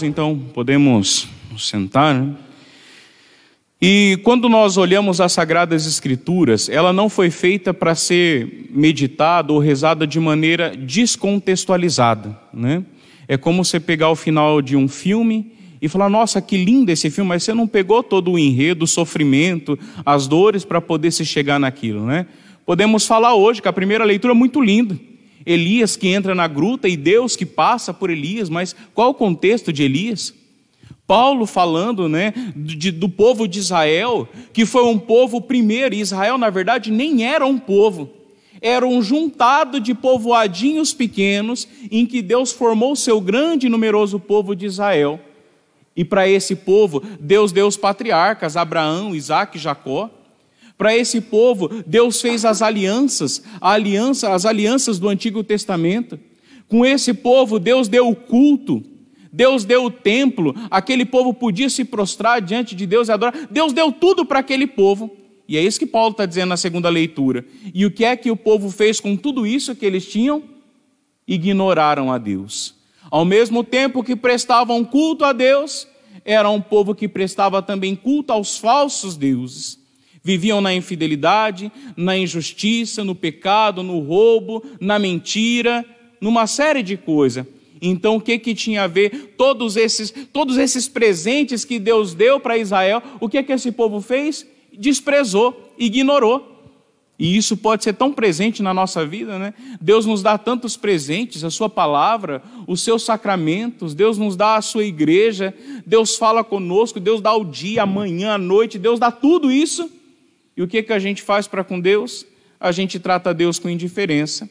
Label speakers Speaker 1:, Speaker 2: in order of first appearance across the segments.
Speaker 1: então podemos nos sentar, né? E quando nós olhamos as Sagradas Escrituras, ela não foi feita para ser meditada ou rezada de maneira descontextualizada, né? É como você pegar o final de um filme e falar, nossa, que lindo esse filme, mas você não pegou todo o enredo, o sofrimento, as dores para poder se chegar naquilo, né? Podemos falar hoje que a primeira leitura é muito linda. Elias que entra na gruta e Deus que passa por Elias, mas qual o contexto de Elias? Paulo falando, né, do povo de Israel, que foi um povo primeiro, e Israel na verdade nem era um povo, era um juntado de povoadinhos pequenos, em que Deus formou o seu grande e numeroso povo de Israel. E para esse povo, Deus deu os patriarcas, Abraão, Isaque e Jacó. Para esse povo, Deus fez as alianças do Antigo Testamento. Com esse povo, Deus deu o culto, Deus deu o templo, aquele povo podia se prostrar diante de Deus e adorar. Deus deu tudo para aquele povo. E é isso que Paulo está dizendo na segunda leitura. E o que é que o povo fez com tudo isso que eles tinham? Ignoraram a Deus. Ao mesmo tempo que prestavam culto a Deus, era um povo que prestava também culto aos falsos deuses. Viviam na infidelidade, na injustiça, no pecado, no roubo, na mentira, numa série de coisas. Então o que tinha a ver todos esses presentes que Deus deu para Israel? O que esse povo fez? Desprezou, ignorou. E isso pode ser tão presente na nossa vida, né? Deus nos dá tantos presentes, a sua palavra, os seus sacramentos, Deus nos dá a sua igreja, Deus fala conosco, Deus dá o dia, a manhã, a noite, Deus dá tudo isso. E o que a gente faz para com Deus? A gente trata Deus com indiferença.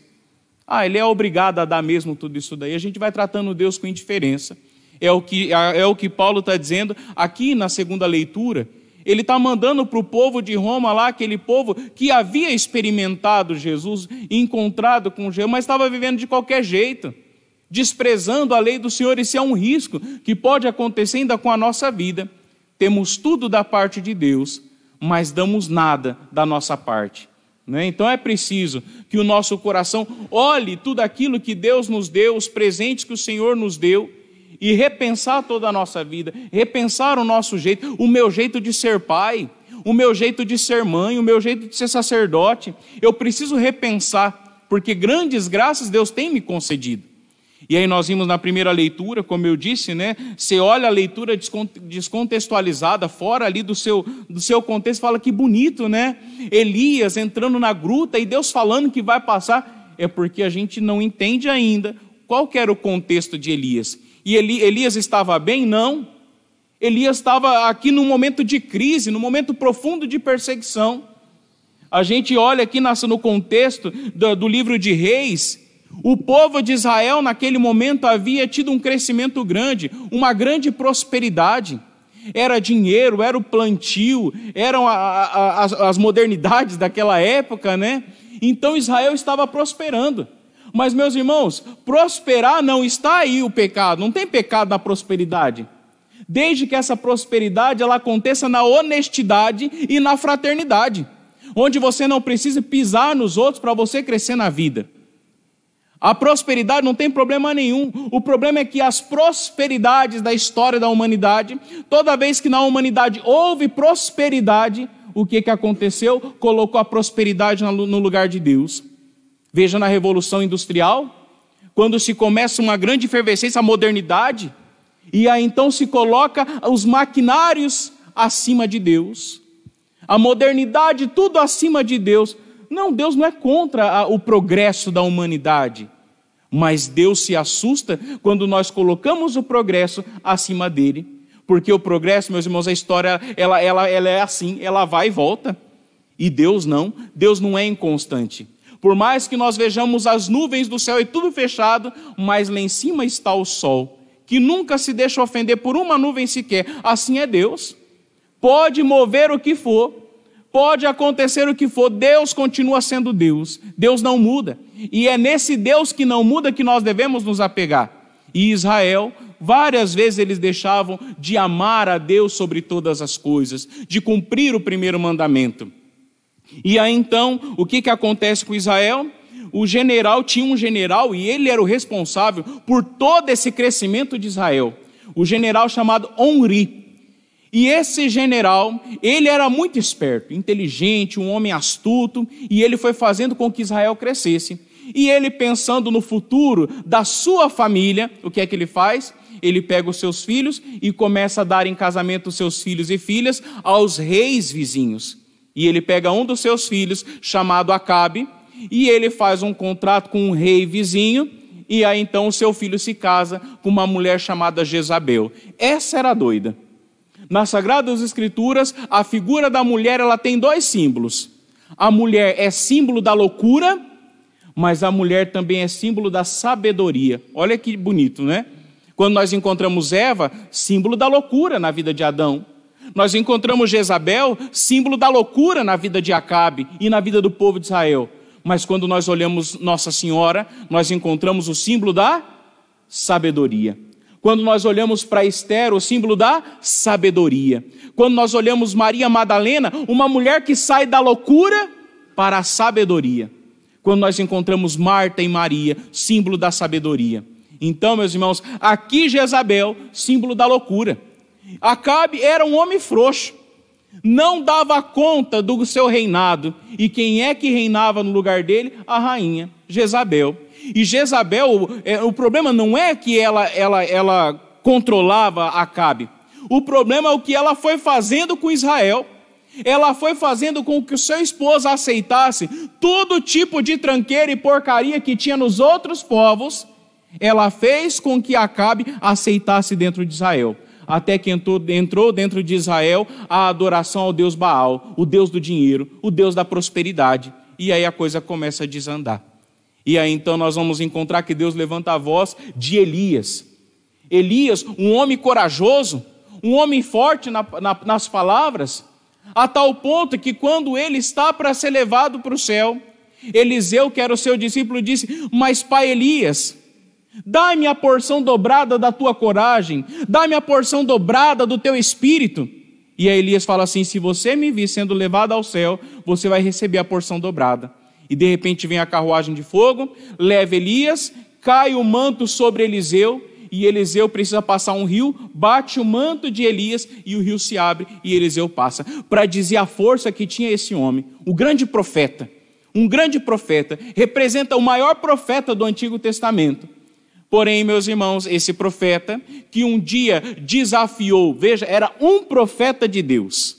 Speaker 1: Ele é obrigado a dar mesmo tudo isso daí. A gente vai tratando Deus com indiferença. É o que Paulo está dizendo aqui na segunda leitura. Ele está mandando para o povo de Roma lá, aquele povo que havia experimentado Jesus, encontrado com Jesus, mas estava vivendo de qualquer jeito, desprezando a lei do Senhor. Isso é um risco que pode acontecer ainda com a nossa vida. Temos tudo da parte de Deus, mas damos nada da nossa parte. Então é preciso que o nosso coração olhe tudo aquilo que Deus nos deu, os presentes que o Senhor nos deu, e repensar toda a nossa vida, repensar o nosso jeito, o meu jeito de ser pai, o meu jeito de ser mãe, o meu jeito de ser sacerdote. Eu preciso repensar, porque grandes graças Deus tem me concedido. E aí nós vimos na primeira leitura, como eu disse, né? Você olha a leitura descontextualizada, fora ali do seu contexto, fala que bonito, né? Elias entrando na gruta e Deus falando que vai passar. É porque a gente não entende ainda qual que era o contexto de Elias. E Elias estava bem? Não. Elias estava aqui num momento de crise, num momento profundo de perseguição. A gente olha aqui no contexto do livro de Reis. O povo de Israel naquele momento havia tido um crescimento grande, uma grande prosperidade. Era dinheiro, era o plantio, eram as modernidades daquela época, né? Então Israel estava prosperando. Mas, meus irmãos, prosperar não está aí o pecado, não tem pecado na prosperidade. Desde que essa prosperidade ela aconteça na honestidade e na fraternidade, onde você não precisa pisar nos outros para você crescer na vida. A prosperidade não tem problema nenhum. O problema é que as prosperidades da história da humanidade, toda vez que na humanidade houve prosperidade, o que aconteceu? Colocou a prosperidade no lugar de Deus. Veja na Revolução Industrial, quando se começa uma grande efervescência, a modernidade, e aí então se coloca os maquinários acima de Deus. A modernidade, tudo acima de Deus. Não, Deus não é contra o progresso da humanidade, mas Deus se assusta quando nós colocamos o progresso acima dele, porque o progresso, meus irmãos, a história ela é assim, ela vai e volta, e Deus não é inconstante. Por mais que nós vejamos as nuvens do céu e tudo fechado, mas lá em cima está o sol, que nunca se deixa ofender por uma nuvem sequer. Assim é Deus. Pode mover o que for, pode acontecer o que for, Deus continua sendo Deus. Deus não muda. E é nesse Deus que não muda que nós devemos nos apegar. E Israel, várias vezes eles deixavam de amar a Deus sobre todas as coisas, de cumprir o primeiro mandamento. E aí então, o que acontece com Israel? Tinha um general e ele era o responsável por todo esse crescimento de Israel. o general chamado Omri. E esse general, ele era muito esperto, inteligente, um homem astuto, e ele foi fazendo com que Israel crescesse. E ele, pensando no futuro da sua família, o que é que ele faz? Ele pega os seus filhos e começa a dar em casamento os seus filhos e filhas aos reis vizinhos. E ele pega um dos seus filhos, chamado Acabe, e ele faz um contrato com um rei vizinho, e aí então o seu filho se casa com uma mulher chamada Jezabel. Essa era doida. Nas Sagradas Escrituras, a figura da mulher, ela tem dois símbolos. A mulher é símbolo da loucura, mas a mulher também é símbolo da sabedoria. Olha que bonito, né? Quando nós encontramos Eva, símbolo da loucura na vida de Adão. Nós encontramos Jezabel, símbolo da loucura na vida de Acabe e na vida do povo de Israel. Mas quando nós olhamos Nossa Senhora, nós encontramos o símbolo da sabedoria. Quando nós olhamos para Esther, o símbolo da sabedoria. Quando nós olhamos Maria Madalena, uma mulher que sai da loucura para a sabedoria. Quando nós encontramos Marta e Maria, símbolo da sabedoria. Então, meus irmãos, aqui Jezabel, símbolo da loucura. Acabe era um homem frouxo, não dava conta do seu reinado. E quem é que reinava no lugar dele? A rainha, Jezabel. E Jezabel, o problema não é que ela controlava Acabe. O problema é o que ela foi fazendo com Israel. Ela foi fazendo com que o seu esposo aceitasse todo tipo de tranqueira e porcaria que tinha nos outros povos. Ela fez com que Acabe aceitasse dentro de Israel. Até que entrou dentro de Israel a adoração ao Deus Baal, o Deus do dinheiro, o Deus da prosperidade. E aí a coisa começa a desandar. E aí então nós vamos encontrar que Deus levanta a voz de Elias. Elias, um homem corajoso, um homem forte nas palavras, a tal ponto que quando ele está para ser levado para o céu, Eliseu, que era o seu discípulo, disse: mas pai Elias, dá-me a porção dobrada da tua coragem, dá-me a porção dobrada do teu espírito. E aí Elias fala assim: se você me vir sendo levado ao céu, você vai receber a porção dobrada. E de repente vem a carruagem de fogo, leva Elias, cai o manto sobre Eliseu, e Eliseu precisa passar um rio, bate o manto de Elias e o rio se abre e Eliseu passa. Para dizer a força que tinha esse homem, o grande profeta. Um grande profeta, representa o maior profeta do Antigo Testamento. Porém, meus irmãos, esse profeta que um dia desafiou, veja, era um profeta de Deus.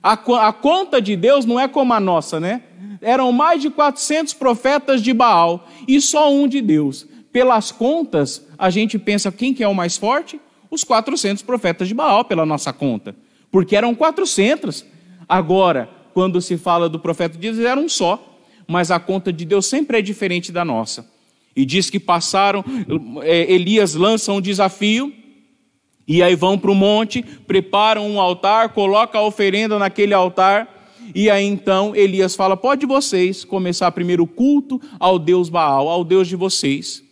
Speaker 1: A conta de Deus não é como a nossa, né? Eram mais de 400 profetas de Baal e só um de Deus. Pelas contas, a gente pensa, quem que é o mais forte? Os 400 profetas de Baal, pela nossa conta. Porque eram 400. Agora, quando se fala do profeta de Deus, era um só. Mas a conta de Deus sempre é diferente da nossa. E diz que passaram, Elias lança um desafio, e aí vão para o monte, preparam um altar, colocam a oferenda naquele altar, e aí então Elias fala: pode vocês começar primeiro o culto ao Deus Baal, ao Deus de vocês.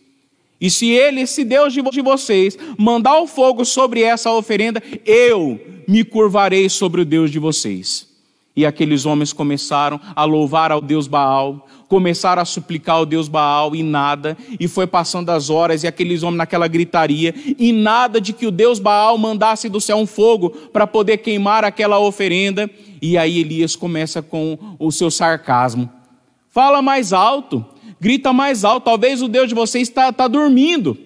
Speaker 1: E se esse Deus de vocês mandar o fogo sobre essa oferenda, eu me curvarei sobre o Deus de vocês. E aqueles homens começaram a louvar ao Deus Baal, começaram a suplicar ao Deus Baal e nada, e foi passando as horas e aqueles homens naquela gritaria, e nada de que o Deus Baal mandasse do céu um fogo para poder queimar aquela oferenda. E aí Elias começa com o seu sarcasmo: fala mais alto, grita mais alto, talvez o Deus de vocês está dormindo.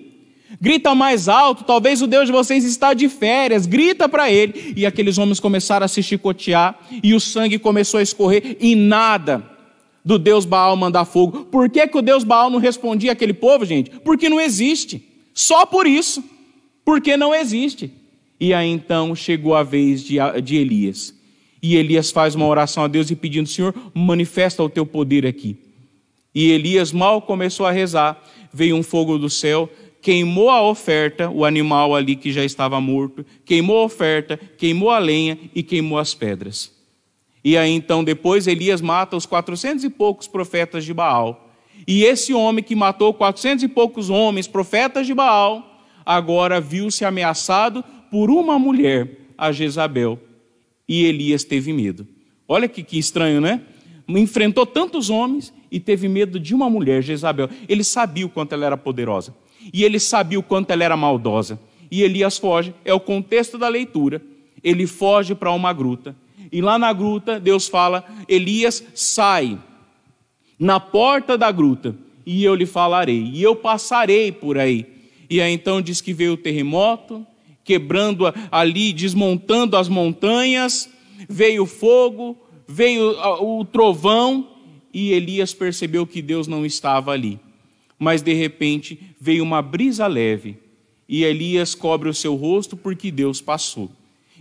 Speaker 1: Grita mais alto, talvez o Deus de vocês está de férias, grita para ele. E aqueles homens começaram a se chicotear, e o sangue começou a escorrer, e nada do Deus Baal mandar fogo. Por que o Deus Baal não respondia àquele povo, gente? Porque não existe, só por isso, porque não existe. E aí então chegou a vez de Elias, e Elias faz uma oração a Deus e pedindo: Senhor, manifesta o teu poder aqui. E Elias mal começou a rezar, veio um fogo do céu, queimou a oferta, o animal ali que já estava morto, queimou a oferta, queimou a lenha e queimou as pedras. E aí então depois Elias mata os 400 e poucos profetas de Baal. E esse homem que matou 400 e poucos homens, profetas de Baal, agora viu-se ameaçado por uma mulher, a Jezabel. E Elias teve medo. Olha que estranho, né? Enfrentou tantos homens e teve medo de uma mulher, Jezabel. Ele sabia o quanto ela era poderosa. E ele sabia o quanto ela era maldosa. e Elias foge. É o contexto da leitura. Ele foge para uma gruta. E lá na gruta, Deus fala, Elias, sai na porta da gruta, e eu lhe falarei, e eu passarei por aí. E aí então diz que veio o terremoto, quebrando ali, desmontando as montanhas, veio o fogo, veio o trovão, e Elias percebeu que Deus não estava ali. Mas de repente veio uma brisa leve, e Elias cobre o seu rosto porque Deus passou.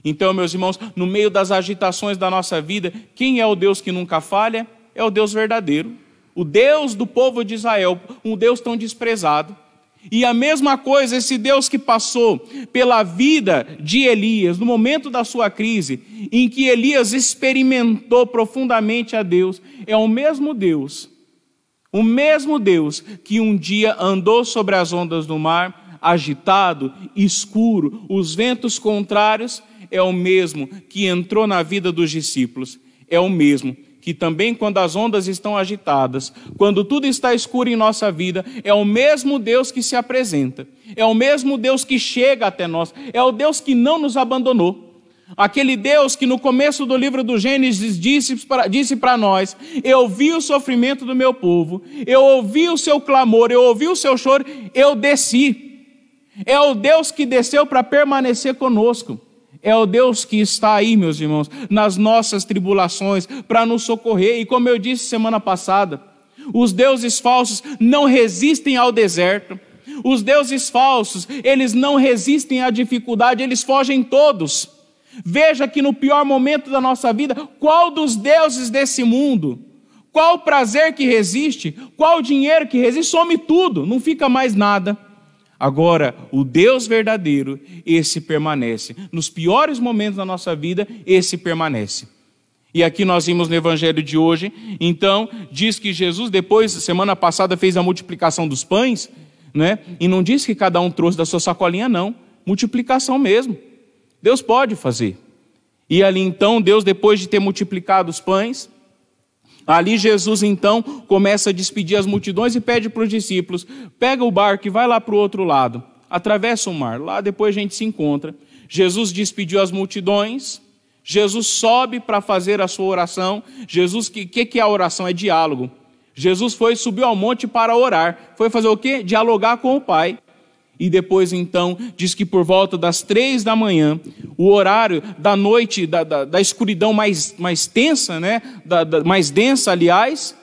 Speaker 1: Então, meus irmãos, no meio das agitações da nossa vida, quem é o Deus que nunca falha? É o Deus verdadeiro, o Deus do povo de Israel, um Deus tão desprezado. E a mesma coisa, esse Deus que passou pela vida de Elias, no momento da sua crise, em que Elias experimentou profundamente a Deus, é o mesmo Deus que um dia andou sobre as ondas do mar, agitado, escuro, os ventos contrários, é o mesmo que entrou na vida dos discípulos, é o mesmo que também quando as ondas estão agitadas, quando tudo está escuro em nossa vida, é o mesmo Deus que se apresenta, é o mesmo Deus que chega até nós, é o Deus que não nos abandonou. Aquele Deus que no começo do livro do Gênesis disse para nós, eu vi o sofrimento do meu povo, eu ouvi o seu clamor, eu ouvi o seu choro, eu desci. É o Deus que desceu para permanecer conosco. É o Deus que está aí, meus irmãos, nas nossas tribulações, para nos socorrer. E como eu disse semana passada, os deuses falsos não resistem ao deserto. Os deuses falsos, eles não resistem à dificuldade, eles fogem todos. Veja que no pior momento da nossa vida, qual dos deuses desse mundo, qual prazer que resiste, qual dinheiro que resiste, some tudo, não fica mais nada. Agora, o Deus verdadeiro, esse permanece. Nos piores momentos da nossa vida, esse permanece. E aqui nós vimos no evangelho de hoje, então, diz que Jesus depois, semana passada, fez a multiplicação dos pães, né? E não diz que cada um trouxe da sua sacolinha, não. Multiplicação mesmo. Deus pode fazer. E ali então, Deus, depois de ter multiplicado os pães, ali Jesus então começa a despedir as multidões e pede para os discípulos, pega o barco e vai lá para o outro lado, atravessa o mar, lá depois a gente se encontra. Jesus despediu as multidões, Jesus sobe para fazer a sua oração. Jesus, que é a oração? É diálogo. Jesus subiu ao monte para orar, foi fazer o quê? Dialogar com o Pai. E depois então, diz que por volta das 3 da manhã, o horário da noite, da escuridão mais tensa, né? Mais densa, aliás,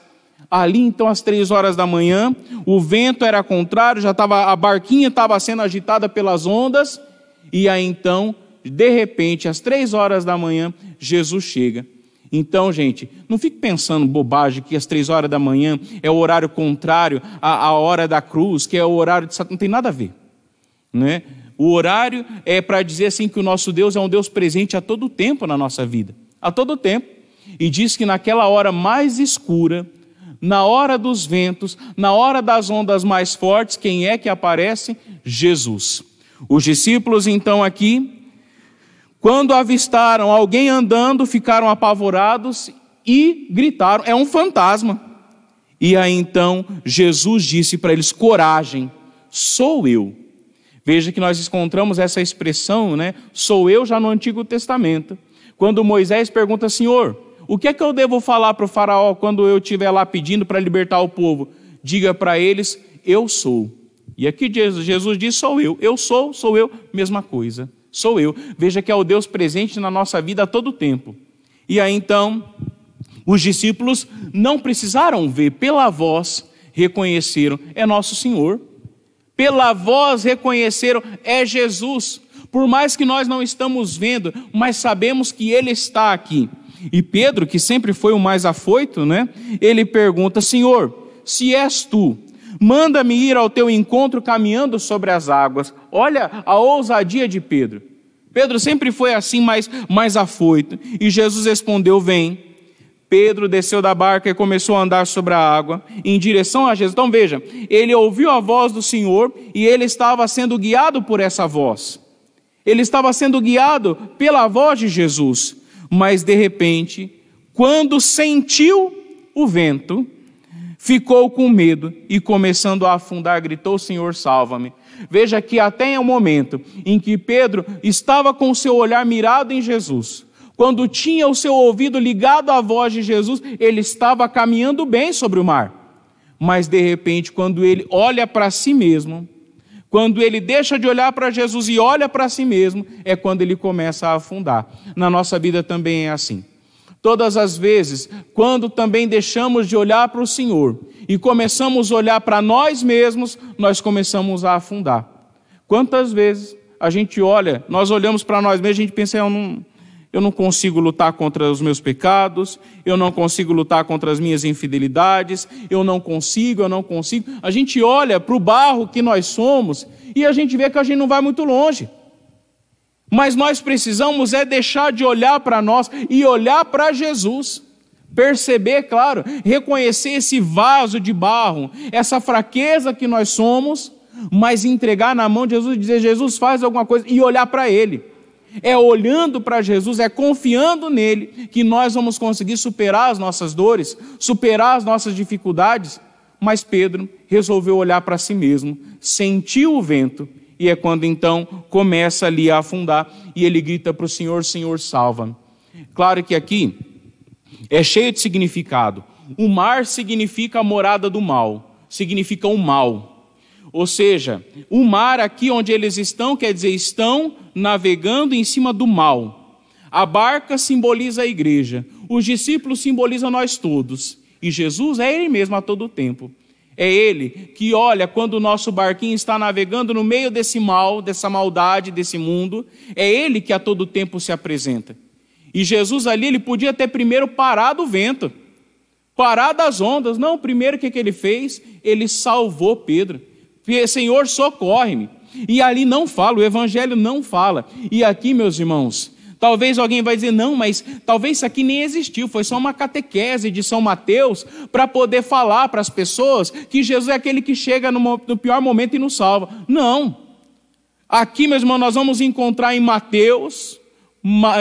Speaker 1: ali então às 3 horas da manhã, o vento era contrário, a barquinha estava sendo agitada pelas ondas, e aí então, de repente, às 3 horas da manhã, Jesus chega. Então, gente, não fique pensando bobagem que às 3 horas da manhã é o horário contrário à hora da cruz, que é o horário de Satanás, não tem nada a ver. Né? O horário é para dizer assim que o nosso Deus é um Deus presente a todo tempo na nossa vida, a todo tempo. E diz que naquela hora mais escura, na hora dos ventos, na hora das ondas mais fortes, quem é que aparece? Jesus. Os discípulos então aqui, quando avistaram alguém andando, ficaram apavorados e gritaram, é um fantasma. E aí então Jesus disse para eles, coragem, sou eu. Veja que nós encontramos essa expressão, né? Sou eu já no Antigo Testamento. Quando Moisés pergunta, Senhor, o que é que eu devo falar para o faraó quando eu estiver lá pedindo para libertar o povo? Diga para eles, eu sou. E aqui Jesus diz, sou eu, mesma coisa. Sou eu. Veja que é o Deus presente na nossa vida a todo tempo. E aí então, os discípulos não precisaram ver, pela voz reconheceram, é nosso Senhor. Pela voz reconheceram, é Jesus. Por mais que nós não estamos vendo, mas sabemos que Ele está aqui. E Pedro, que sempre foi o mais afoito, né? Ele pergunta, Senhor, se és tu, manda-me ir ao teu encontro caminhando sobre as águas. Olha a ousadia de Pedro. Pedro sempre foi assim, mais afoito. E Jesus respondeu, vem. Pedro desceu da barca e começou a andar sobre a água, em direção a Jesus. Então veja, ele ouviu a voz do Senhor e ele estava sendo guiado por essa voz. Ele estava sendo guiado pela voz de Jesus. Mas de repente, quando sentiu o vento, ficou com medo e, começando a afundar, gritou: Senhor, salva-me. Veja que até o momento em que Pedro estava com o seu olhar mirado em Jesus, quando tinha o seu ouvido ligado à voz de Jesus, ele estava caminhando bem sobre o mar. Mas de repente, quando ele olha para si mesmo, quando ele deixa de olhar para Jesus e olha para si mesmo, é quando ele começa a afundar. Na nossa vida também é assim. Todas as vezes, quando também deixamos de olhar para o Senhor e começamos a olhar para nós mesmos, nós começamos a afundar. Quantas vezes a gente olha, nós olhamos para nós mesmos e a gente pensa: eu não consigo lutar contra os meus pecados, eu não consigo lutar contra as minhas infidelidades, eu não consigo. A gente olha para o barro que nós somos e a gente vê que a gente não vai muito longe. Mas nós precisamos deixar de olhar para nós e olhar para Jesus. Perceber, claro, reconhecer esse vaso de barro, essa fraqueza que nós somos, mas entregar na mão de Jesus e dizer: Jesus, faz alguma coisa, e olhar para Ele. É olhando para Jesus, é confiando nele, que nós vamos conseguir superar as nossas dores, superar as nossas dificuldades. Mas Pedro resolveu olhar para si mesmo, sentiu o vento, e é quando então começa ali a afundar, e ele grita para o Senhor: Senhor, salva-me. Claro que aqui é cheio de significado. O mar significa a morada do mal, significa o mal. Ou seja, o mar aqui onde eles estão, quer dizer, estão navegando em cima do mal. A barca simboliza a igreja, os discípulos simbolizam nós todos, e Jesus é Ele mesmo a todo tempo. É Ele que olha quando o nosso barquinho está navegando no meio desse mal, dessa maldade, desse mundo. É Ele que a todo tempo se apresenta. E Jesus ali, ele podia ter primeiro parado o vento, parado as ondas. Não, primeiro o que ele fez? Ele salvou Pedro. Senhor, socorre-me. E ali não fala, o evangelho não fala. E aqui, meus irmãos, talvez alguém vai dizer: não, mas talvez isso aqui nem existiu, foi só uma catequese de São Mateus para poder falar para as pessoas que Jesus é aquele que chega no pior momento e nos salva. Não. Aqui, meus irmãos, nós vamos encontrar em Mateus,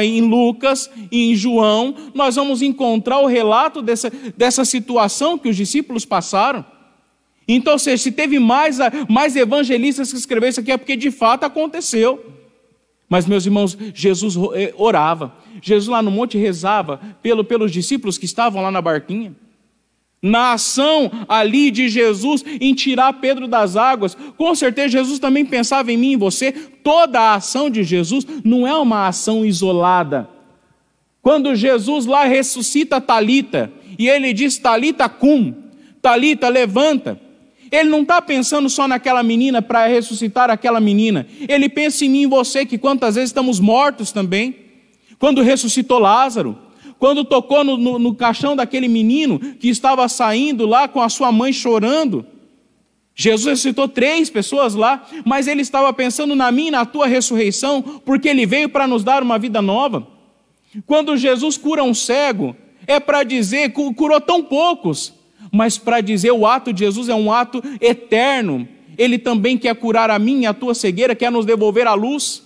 Speaker 1: em Lucas e em João, nós vamos encontrar o relato dessa situação que os discípulos passaram. Então, ou seja, se teve mais evangelistas que escreveram isso aqui, é porque de fato aconteceu. Mas, meus irmãos, Jesus orava. Jesus lá no monte rezava pelos discípulos que estavam lá na barquinha. Na ação ali de Jesus em tirar Pedro das águas, com certeza Jesus também pensava em mim e em você. Toda a ação de Jesus não é uma ação isolada. Quando Jesus lá ressuscita Talita, e ele diz: Talita cum, Talita, levanta. Ele não está pensando só naquela menina para ressuscitar aquela menina. Ele pensa em mim e em você, que quantas vezes estamos mortos também. Quando ressuscitou Lázaro, quando tocou no caixão daquele menino que estava saindo lá com a sua mãe chorando. Jesus ressuscitou 3 pessoas lá, mas ele estava pensando na minha e na tua ressurreição, porque ele veio para nos dar uma vida nova. Quando Jesus cura um cego, é para dizer, curou tão poucos, mas para dizer o ato de Jesus é um ato eterno. Ele também quer curar a minha e a tua cegueira, quer nos devolver a luz.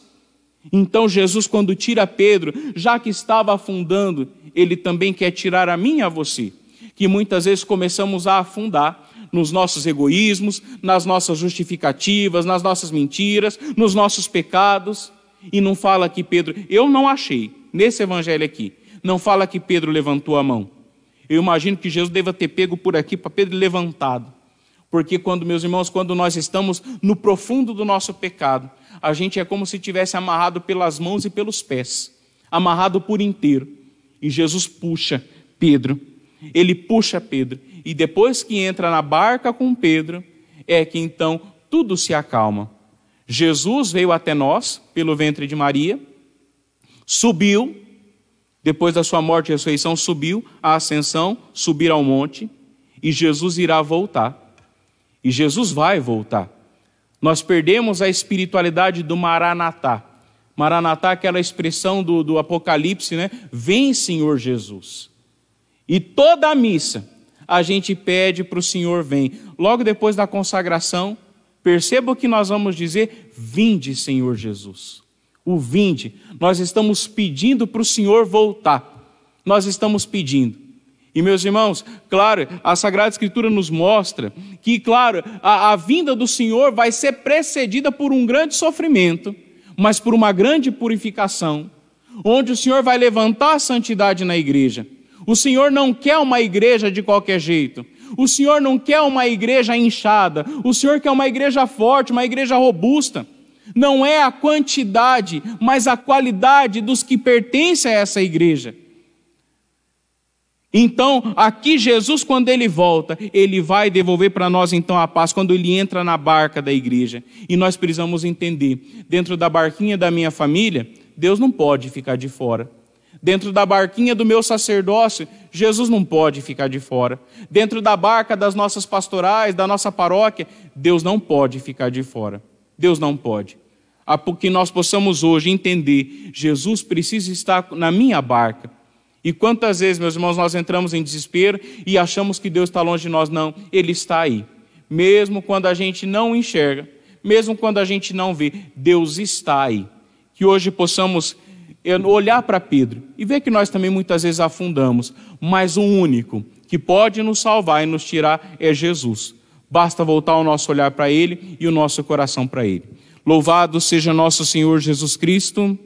Speaker 1: Então Jesus, quando tira Pedro, já que estava afundando, ele também quer tirar a mim e a você, que muitas vezes começamos a afundar nos nossos egoísmos, nas nossas justificativas, nas nossas mentiras, nos nossos pecados. E não fala que Pedro, eu não achei, nesse evangelho aqui, não fala que Pedro levantou a mão. Eu imagino que Jesus deva ter pego por aqui para Pedro levantado. Porque meus irmãos, quando nós estamos no profundo do nosso pecado, a gente é como se tivesse amarrado pelas mãos e pelos pés, amarrado por inteiro. E Jesus puxa Pedro, ele puxa Pedro. E depois que entra na barca com Pedro, é que então tudo se acalma. Jesus veio até nós, pelo ventre de Maria, subiu, depois da sua morte e ressurreição, subiu à ascensão, subir ao monte, e Jesus irá voltar. E Jesus vai voltar. Nós perdemos a espiritualidade do Maranatá. Maranatá é aquela expressão do Apocalipse, né? Vem, Senhor Jesus. E toda a missa a gente pede para o Senhor vem. Logo depois da consagração, perceba o que nós vamos dizer: vinde, Senhor Jesus. O vinde, nós estamos pedindo para o Senhor voltar. Nós estamos pedindo. E, meus irmãos, claro, a Sagrada Escritura nos mostra que, claro, a vinda do Senhor vai ser precedida por um grande sofrimento, mas por uma grande purificação, onde o Senhor vai levantar a santidade na igreja. O Senhor não quer uma igreja de qualquer jeito. O Senhor não quer uma igreja inchada. O Senhor quer uma igreja forte, uma igreja robusta. Não é a quantidade, mas a qualidade dos que pertencem a essa igreja. Então, aqui Jesus, quando ele volta, ele vai devolver para nós então a paz, quando ele entra na barca da igreja. E nós precisamos entender, dentro da barquinha da minha família, Deus não pode ficar de fora. Dentro da barquinha do meu sacerdócio, Jesus não pode ficar de fora. Dentro da barca das nossas pastorais, da nossa paróquia, Deus não pode ficar de fora. Deus não pode. Porque nós possamos hoje entender, Jesus precisa estar na minha barca. E quantas vezes, meus irmãos, nós entramos em desespero e achamos que Deus está longe de nós? Não, Ele está aí. Mesmo quando a gente não enxerga, mesmo quando a gente não vê, Deus está aí. Que hoje possamos olhar para Pedro e ver que nós também muitas vezes afundamos, mas o único que pode nos salvar e nos tirar é Jesus. Basta voltar o nosso olhar para Ele e o nosso coração para Ele. Louvado seja nosso Senhor Jesus Cristo.